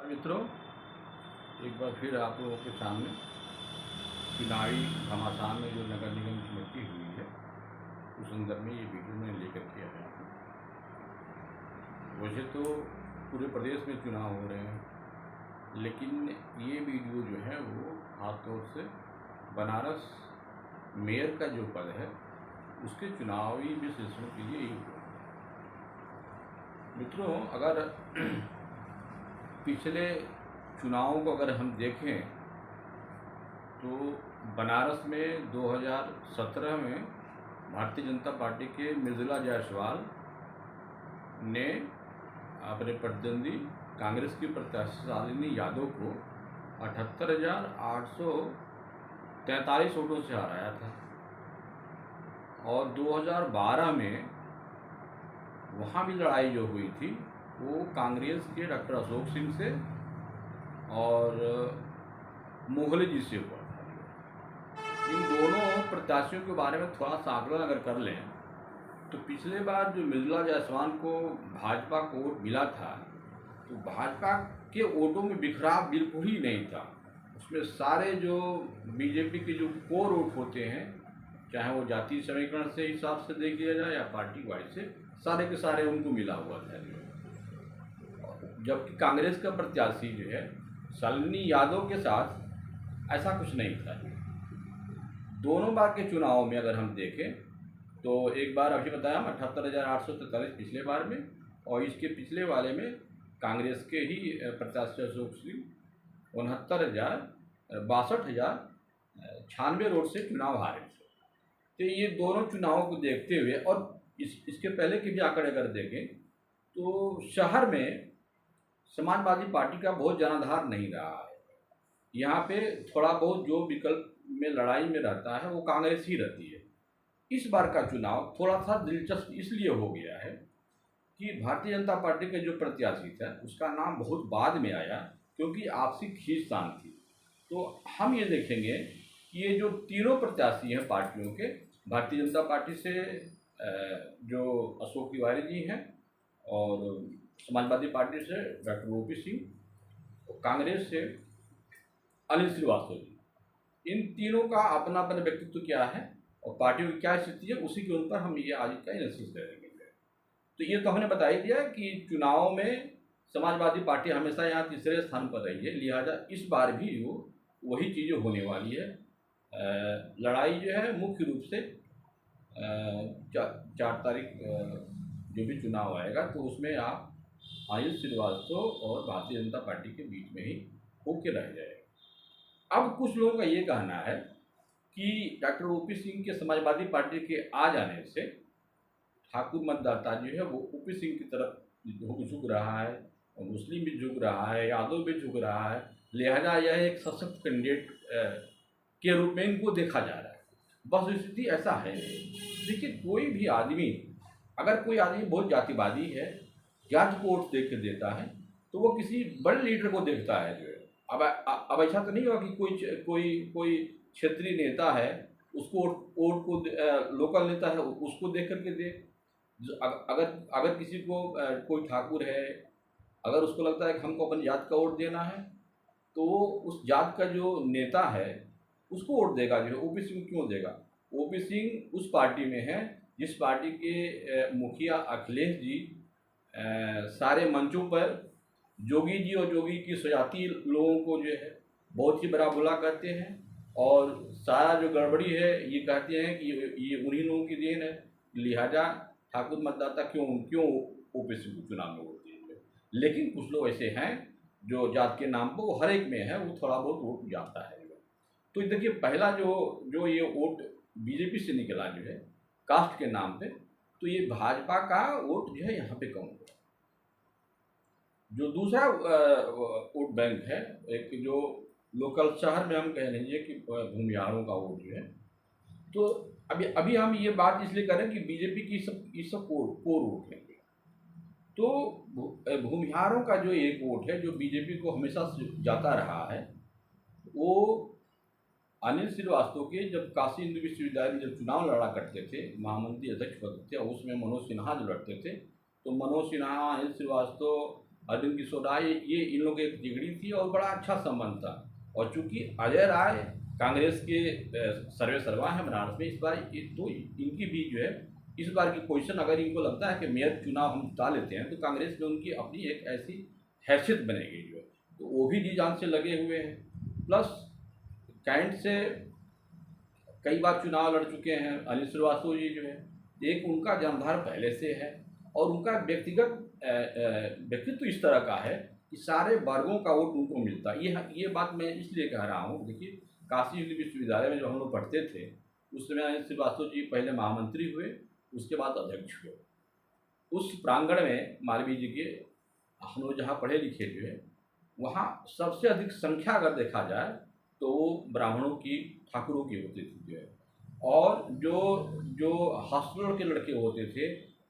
मित्रों, एक बार फिर आप लोगों के सामने चुनावी घमासान में जो नगर निगम की नियुक्ति हुई है उस संदर्भ में ये वीडियो मैं लेकर के आया हूँ। वैसे तो पूरे प्रदेश में चुनाव हो रहे हैं, लेकिन ये वीडियो जो है वो खासतौर से बनारस मेयर का जो पद है उसके चुनावी विश्लेषण के लिए ही हुआ। मित्रों, अगर पिछले चुनावों को अगर हम देखें तो बनारस में 2017 में भारतीय जनता पार्टी के मृदुला जायसवाल ने अपने प्रतिद्वंदी कांग्रेस की प्रत्याशी शालिनी यादव को 78,843 वोटों से हराया था। और 2012 में वहाँ भी लड़ाई जो हुई थी वो कांग्रेस के डॉक्टर अशोक सिंह से और मोहले जी से हुआ था। इन दोनों प्रत्याशियों के बारे में थोड़ा सा आकलन अगर कर लें तो पिछले बार जो मृदुला जायसवाल को भाजपा को वोट मिला था तो भाजपा के वोटों में बिखराव बिल्कुल ही नहीं था। उसमें सारे जो बीजेपी के जो कोर वोट होते हैं, चाहे वो जातीय समीकरण से हिसाब से देख लिया जाए या पार्टी वाइज से, सारे के सारे उनको मिला हुआ था। जबकि कांग्रेस का प्रत्याशी जो है शालिनी यादव के साथ ऐसा कुछ नहीं था। दोनों बार के चुनाव में अगर हम देखें तो एक बार अभी बताया 78,843 पिछले बार में, और इसके पिछले वाले में कांग्रेस के ही प्रत्याशी अशोक सिंह 69,62,96 वोट से चुनाव हारे थे। तो ये दोनों चुनावों को देखते हुए और इसके पहले के भी आंकड़े अगर देखें तो शहर में समाजवादी पार्टी का बहुत जनाधार नहीं रहा है। यहाँ पे थोड़ा बहुत जो विकल्प में लड़ाई में रहता है वो कांग्रेस ही रहती है। इस बार का चुनाव थोड़ा सा दिलचस्प इसलिए हो गया है कि भारतीय जनता पार्टी के जो प्रत्याशी था उसका नाम बहुत बाद में आया, क्योंकि आपसी खींचतान थी। तो हम ये देखेंगे कि ये जो तीनों प्रत्याशी हैं पार्टियों के, भारतीय जनता पार्टी से जो अशोक तिवारी जी हैं, और समाजवादी पार्टी से डॉक्टर ओपी सिंह, और कांग्रेस से अनिल श्रीवास्तव जी, इन तीनों का अपना अपना व्यक्तित्व क्या है और पार्टियों की क्या स्थिति है, उसी के ऊपर हम ये आज का एनालिसिस करेंगे। तो ये तो हमने बता ही दिया कि चुनाव में समाजवादी पार्टी हमेशा यहाँ तीसरे स्थान पर रही है, लिहाजा इस बार भी वही चीज़ें होने वाली है। लड़ाई जो है मुख्य रूप से 4 तारीख जो भी चुनाव आएगा तो उसमें आप अनिल श्रीवास्तव और भारतीय जनता पार्टी के बीच में ही होके रह जाएगा। अब कुछ लोगों का ये कहना है कि डॉक्टर ओपी सिंह के समाजवादी पार्टी के आ जाने से ठाकुर मतदाता जो है वो ओपी सिंह की तरफ झुक रहा है, और मुस्लिम भी झुक रहा है, यादव भी झुक रहा है, लिहाजा यह एक सशक्त कैंडिडेट के रूप में इनको देखा जा रहा है। बस स्थिति ऐसा है। देखिए, कोई भी आदमी, अगर कोई आदमी बहुत जातिवादी है, जाति को वोट देख के देता है तो वो किसी बड़े लीडर को देखता है जो है। अब ऐसा तो नहीं होगा कि कोई क्षेत्रीय नेता है उसको वोट को लोकल नेता है उसको देख करके दे। अगर किसी को कोई ठाकुर है, अगर उसको लगता है कि हमको अपनी जात का वोट देना है तो वो उस जात का जो नेता है उसको वोट देगा। जो है ओपी सिंह क्यों देगा? ओपी सिंह उस पार्टी में है जिस पार्टी के मुखिया अखिलेश जी सारे मंचों पर जोगी जी और जोगी की स्वजाति लोगों को जो है बहुत ही बड़ा बुरा करते हैं, और सारा जो गड़बड़ी है ये कहते हैं कि ये उन्हीं लोगों की देन है। लिहाजा ठाकुर मतदाता क्यों ओपी सिंह को चुनाव में वोट देंगे। लेकिन कुछ लोग ऐसे हैं जो जात के नाम पर, वो हर एक में है, वो थोड़ा बहुत वोट जाता है। तो देखिए, पहला जो ये वोट बीजेपी से निकला जो है कास्ट के नाम पे, तो ये भाजपा का वोट जो है यहाँ पे कम हुआ। जो दूसरा वोट बैंक है, एक जो लोकल शहर में हम कह लीजिए कि भूमिहारों का वोट जो है, तो अभी हम ये बात इसलिए करें कि बीजेपी की सब कोर वोट है। तो भूमिहारों का जो एक वोट है जो बीजेपी को हमेशा जाता रहा है, वो अनिल श्रीवास्तव के जब काशी हिंदू विश्वविद्यालय में जब चुनाव लड़ा करते थे, महामंत्री अध्यक्ष पद थे, और उसमें मनोज सिन्हा जो लड़ते थे, तो मनोज सिन्हा, अनिल श्रीवास्तव, अरविंद किशोर राय, ये इन लोगों की एक जिगड़ी थी और बड़ा अच्छा संबंध था। और चूंकि अजय राय कांग्रेस के सर्वे सर्वा है बनारस में, इस बार तो इनकी भी जो है इस बार की पोजीशन, अगर इनको लगता है कि मेयर चुनाव हम जिता लेते हैं तो कांग्रेस में उनकी अपनी एक ऐसी हैसियत बनेगी जो है, तो वो भी जी जान से लगे हुए हैं। प्लस कैंट से कई बार चुनाव लड़ चुके हैं अनिल श्रीवास्तव जी जो है, एक उनका जन्मधार पहले से है और उनका व्यक्तिगत व्यक्तित्व इस तरह का है कि सारे वर्गों का वोट उनको मिलता है। ये बात मैं इसलिए कह रहा हूँ, देखिए काशी विश्वविद्यालय में जब हम लोग पढ़ते थे उस समय अनिल श्रीवास्तव जी पहले महामंत्री हुए, उसके बाद अध्यक्ष हुए। उस प्रांगण में मालवीय जी के हम लोग जहाँ पढ़े लिखे जो है, वहाँ सबसे अधिक संख्या अगर देखा जाए तो वो ब्राह्मणों की, ठाकुरों की होती थी जो है, और जो जो हॉस्टलर के लड़के होते थे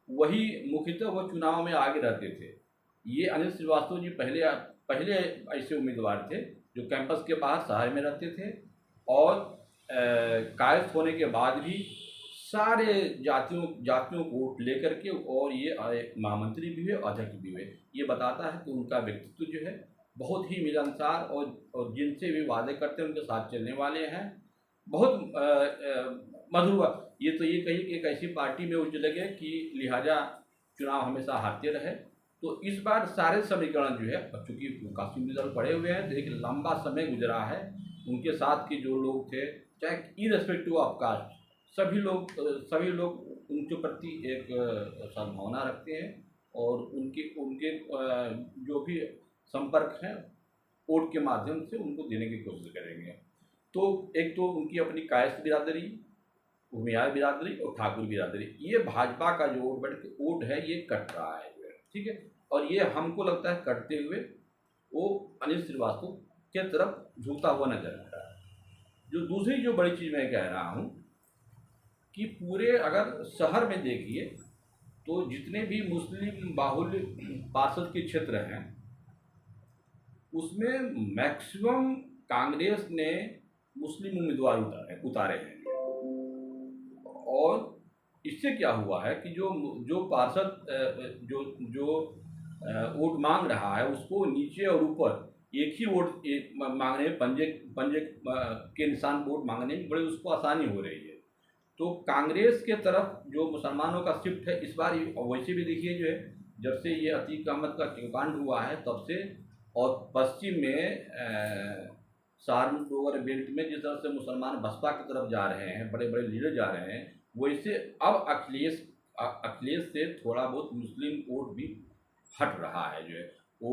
वही मुख्यतः वो चुनाव में आगे रहते थे। ये अनिल श्रीवास्तव जी पहले पहले ऐसे उम्मीदवार थे जो कैंपस के बाहर शहर में रहते थे और कायस्थ होने के बाद भी सारे जातियों को वोट लेकर के और ये महामंत्री भी हुए, अध्यक्ष भी हुए। ये बताता है कि उनका व्यक्तित्व जो है बहुत ही मिलनसार और जिनसे भी वादे करते हैं उनके साथ चलने वाले हैं, बहुत मधुर। ये कहिए कि एक ऐसी पार्टी में वो चले गए कि लिहाजा चुनाव हमेशा हारते रहे। तो इस बार सारे समीकरण जो है, चूँकि काशी विश्वविद्यालय पढ़े हुए हैं तो एक लंबा समय गुजरा है, उनके साथ के जो लोग थे, चाहे इरेस्पेक्टिव ऑफ कास्ट, सभी लोग उनके प्रति एक सद्भावना रखते हैं और उनके उनके जो भी संपर्क हैं वोट के माध्यम से उनको देने की कोशिश करेंगे। तो एक तो उनकी अपनी कायस्थ बिरादरी, भूमिहार बिरादरी और ठाकुर बिरादरी, ये भाजपा का जो वोट है ये कट रहा है जो है, ठीक है। और ये हमको लगता है कटते हुए वो अनिल श्रीवास्तव के तरफ झुकता हुआ नजर आ रहा है। जो दूसरी जो बड़ी चीज़ मैं कह रहा हूँ कि पूरे अगर शहर में देखिए तो जितने भी मुस्लिम बाहुल्य पार्षद के क्षेत्र हैं उसमें मैक्सिमम कांग्रेस ने मुस्लिम उम्मीदवार उतारे हैं। और इससे क्या हुआ है कि जो पार्षद जो वोट मांग रहा है उसको नीचे और ऊपर एक ही वोट मांगने में, पंजे के निशान वोट मांगने में बड़ी उसको आसानी हो रही है। तो कांग्रेस के तरफ जो मुसलमानों का शिफ्ट है इस बार, वैसे भी देखिए जो है जब से ये अतीक अहमद का कांड हुआ है तब से, और पश्चिम में सहारनपुर बेल्ट में जिस तरह से मुसलमान बसपा की तरफ जा रहे हैं, बड़े बड़े लीडर जा रहे हैं, वैसे अब अखिलेश से थोड़ा बहुत मुस्लिम वोट भी हट रहा है जो है, वो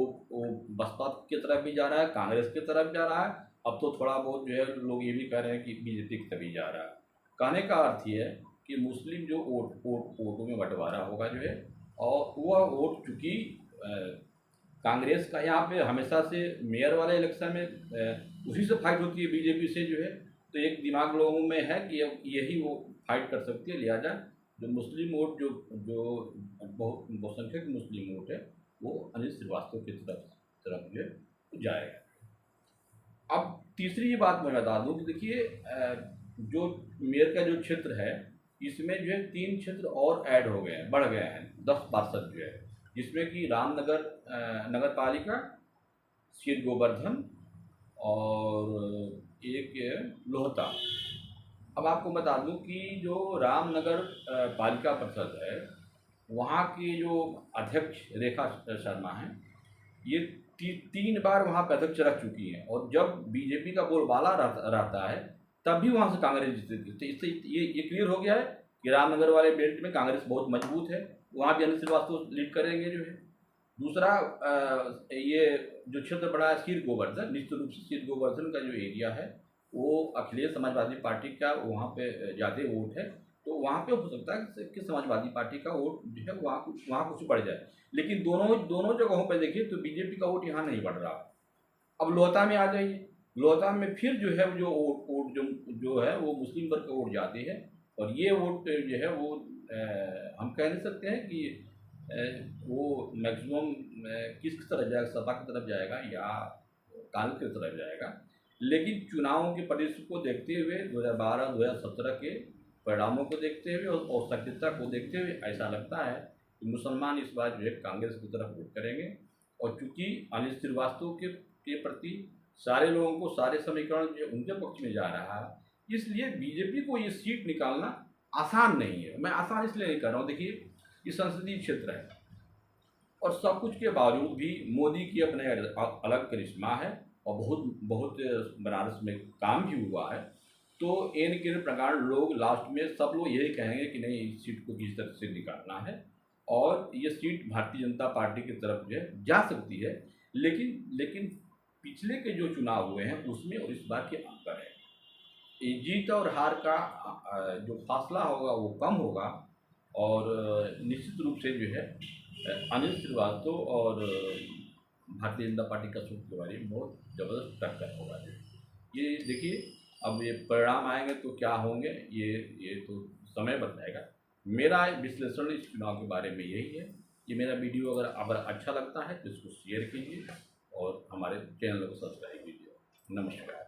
बसपा की तरफ भी जा रहा है, कांग्रेस की तरफ जा रहा है। अब तो थोड़ा बहुत जो है लोग ये भी कह रहे हैं कि बीजेपी की तरफ भी जा रहा है। कहने का अर्थ ये है कि मुस्लिम जो वोटों में बंटवारा होगा जो है, और वह वोट चूँकि कांग्रेस का यहाँ पे हमेशा से मेयर वाले इलेक्शन में उसी से फाइट होती है बीजेपी से जो है, तो एक दिमाग लोगों में है कि यही वो फाइट कर सकती है, लिहाजा जो मुस्लिम वोट जो बहुसंख्यक मुस्लिम वोट है वो अनिल श्रीवास्तव की तरफ जो है जाएगा। अब तीसरी बात मैं बता दूं कि देखिए जो मेयर का जो क्षेत्र है इसमें जो है 3 क्षेत्र और ऐड हो गए हैं, बढ़ गए हैं, 10 पार्षद जो है, जिसमें कि रामनगर नगर पालिका, सीर गोवर्धन और एक लोहता। अब आपको बता दूं कि जो रामनगर पालिका परिषद है वहाँ की जो अध्यक्ष रेखा शर्मा हैं, ये 3 बार वहाँ पर अध्यक्ष रह चुकी हैं, और जब बीजेपी का बोलबाला रहता है तब भी वहाँ से कांग्रेस जीतती है। तो इससे ये क्लियर हो गया है कि रामनगर वाले बेल्ट में कांग्रेस बहुत मजबूत है, वहाँ भी अनिल श्रीवास्तव लीड करेंगे जो है। दूसरा ये जो क्षेत्र बड़ा है सीर गोवर्धन, निश्चित रूप से सीर गोवर्धन का जो एरिया है वो अखिलेश समाजवादी पार्टी का वहाँ पे ज़्यादा वोट है, तो वहाँ पे हो सकता है कि समाजवादी पार्टी का वोट जो है वहाँ कुछ बढ़ जाए। लेकिन दोनों जगहों पर देखिए तो बीजेपी का वोट यहाँ नहीं बढ़ रहा। अब लोहता में आ जाइए, लोहता में फिर जो है जो वोट जो है वो मुस्लिम वर्ग का वोट जाती है, और ये वोट जो है वो हम कह नहीं सकते हैं कि वो मैक्सिमम किस तरफ जाएगा, सपा की तरफ जाएगा या कांग्रेस की तरफ जाएगा। लेकिन चुनावों के परिदृश्य को देखते हुए 2012-2017 के परिणामों को देखते हुए और सक्रियता को देखते हुए ऐसा लगता है कि मुसलमान इस बार जो है कांग्रेस की तरफ वोट करेंगे। और चूंकि अनिल श्रीवास्तव के प्रति सारे लोगों को सारे समीकरण जो उनके पक्ष में जा रहा है, इसलिए बीजेपी को ये सीट निकालना आसान नहीं है। मैं आसान इसलिए नहीं कर रहा हूँ, देखिए ये संसदीय क्षेत्र है और सब कुछ के बावजूद भी मोदी की अपने अलग करिश्मा है और बहुत बहुत बनारस में काम भी हुआ है। तो एन के प्रकार लोग लास्ट में सब लोग यही कहेंगे कि नहीं, इस सीट को किस तरह से निकालना है और ये सीट भारतीय जनता पार्टी की तरफ जो है जा सकती है। लेकिन पिछले के जो चुनाव हुए हैं उसमें और इस बार के अंतर है, ये जीत और हार का जो फासला होगा वो कम होगा और निश्चित रूप से जो है अनिल श्रीवास्तव और भारतीय जनता पार्टी का सूत्र के बारे में बहुत ज़बरदस्त टक्कर होगा। ये देखिए अब ये परिणाम आएंगे तो क्या होंगे ये तो समय बताएगा। मेरा विश्लेषण इस चुनाव के बारे में यही है। ये मेरा वीडियो अगर अच्छा लगता है तो इसको शेयर कीजिए और हमारे चैनल को सब्सक्राइब कीजिए। नमस्कार।